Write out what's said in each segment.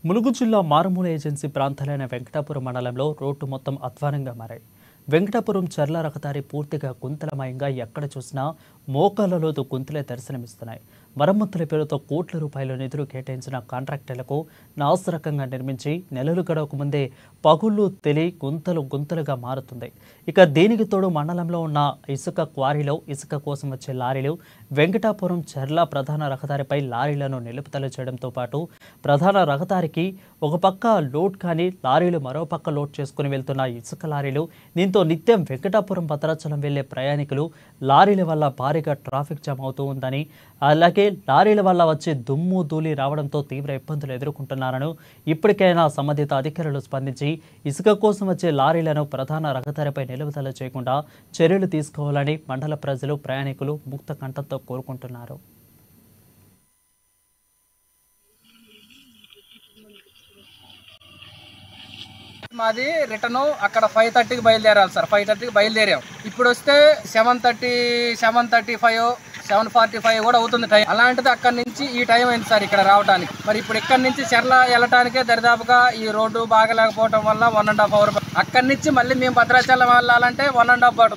ములుగు జిల్లా మారుమూల ఏజెన్సీ ప్రాంతాలైన వెంకటాపురం మండలంలో రోడ్డు మొత్తం అధ్వానంగా మారాయి. వెంకటాపురం చర్ల రహదారి పూర్తిగా గుంతలమయంగా ఎక్కడ చూసినా మోకాళ్లలోతు గుంతలే దర్శనమిస్తున్నాయి. మరమ్మతుల పేరుతో కోట్ల రూపాయల నిధులు కేటాయించిన కాంట్రాక్టర్లకు నాసిరకంగా నిర్మించి నెలలు గడవక ముందే పగుళ్లు తెలి గుంతలుగా మారుతుంది. ఇక దీనికి తోడు మండలంలో ఉన్న ఇసుక క్వారీలో ఇసుక కోసం వచ్చే లారీలు వెంకటాపురం చర్ల ప్రధాన రహదారిపై లారీలను నిలుపుదల చేయడంతో పాటు ప్రధాన రహదారికి ఒక పక్క లోడ్ కానీ లారీలు మరో పక్క లోడ్ చేసుకుని వెళ్తున్న ఇసుక లారీలు. దీంతో నిత్యం వెంకటాపురం భద్రాచలం వెళ్లే ప్రయాణికులు లారీల వల్ల భారీగా ట్రాఫిక్ జామ్ అవుతూ ఉందని, అలాగే లారీల వల్ల వచ్చే దుమ్ము ధూళి రావడంతో తీవ్ర ఇబ్బందులు ఎదుర్కొంటున్నారని, ఇప్పటికైనా సంబంధిత అధికారులు స్పందించి ఇసుక కోసం వచ్చే లారీలను ప్రధాన రహదారిపై నిలుపుదల చేయకుండా చర్యలు తీసుకోవాలని మండల ప్రజలు ప్రయాణికులు ముక్త కంఠంతో కోరుకుంటున్నారు. మాది రిటర్న్ అక్కడ 5:30కి బయలుదేరాలి సార్. 5:30కి బయలుదేరాం. ఇప్పుడు వస్తే 7:30, 7:35, 7:45 కూడా అవుతుంది టైం. అలాంటిది అక్కడి నుంచి ఈ టైం అయింది సార్ ఇక్కడ రావడానికి. మరి ఇప్పుడు ఇక్కడి నుంచి చర్ల వెళ్ళటానికే దరిదాపుగా ఈ రోడ్డు బాగలేకపోవడం వల్ల 1.5 అవర్. అక్కడి నుంచి మళ్ళీ మేము భద్రాచలం వెళ్ళాలంటే 1.5 అవర్.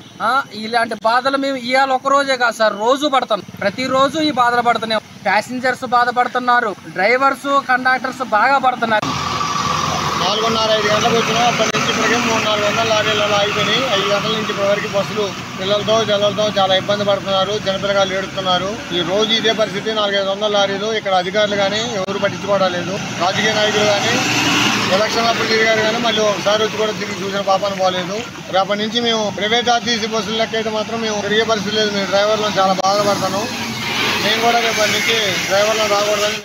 ఇలాంటి బాధలు మేము ఇవాళ ఒక రోజే కాదు సార్, రోజు పడుతున్నాం. ప్రతిరోజు ఈ బాధలు పడుతున్నాం. ప్యాసింజర్స్ బాధపడుతున్నారు, డ్రైవర్స్ కండక్టర్స్ బాగా పడుతున్నారు. 4:30-5 గంటలకు వచ్చినాం. అప్పటి నుంచి ఇప్పటికే 300-400 లారీలలో ఆగిపోయినాయి. 5 గంటల నుంచి ఇప్పటివరకు బస్సులు పిల్లలతో జల్లలతో చాలా ఇబ్బంది పడుతున్నారు. చిన్నపిల్లగాళ్ళు ఏడుస్తున్నారు. ఈ రోజు ఇదే పరిస్థితి. 400-500 లారీలు. ఇక్కడ అధికారులు కానీ ఎవరు పట్టించుకోవడం లేదు. రాజకీయ నాయకులు కానీ ఎలక్షన్ అప్పుడు తిరిగారు కానీ మళ్ళీ ఒకసారి వచ్చి కూడా తిరిగి చూసిన పాపాను పోలేదు. రేపటి నుంచి మేము ప్రైవేట్ ఆర్టీసీ బస్సులు లెక్కైతే మాత్రం మేము తిరిగే పరిస్థితి లేదు. మేము డ్రైవర్లను చాలా బాధపడతాను. మేము కూడా రేపటి నుంచి డ్రైవర్లను రాకూడదని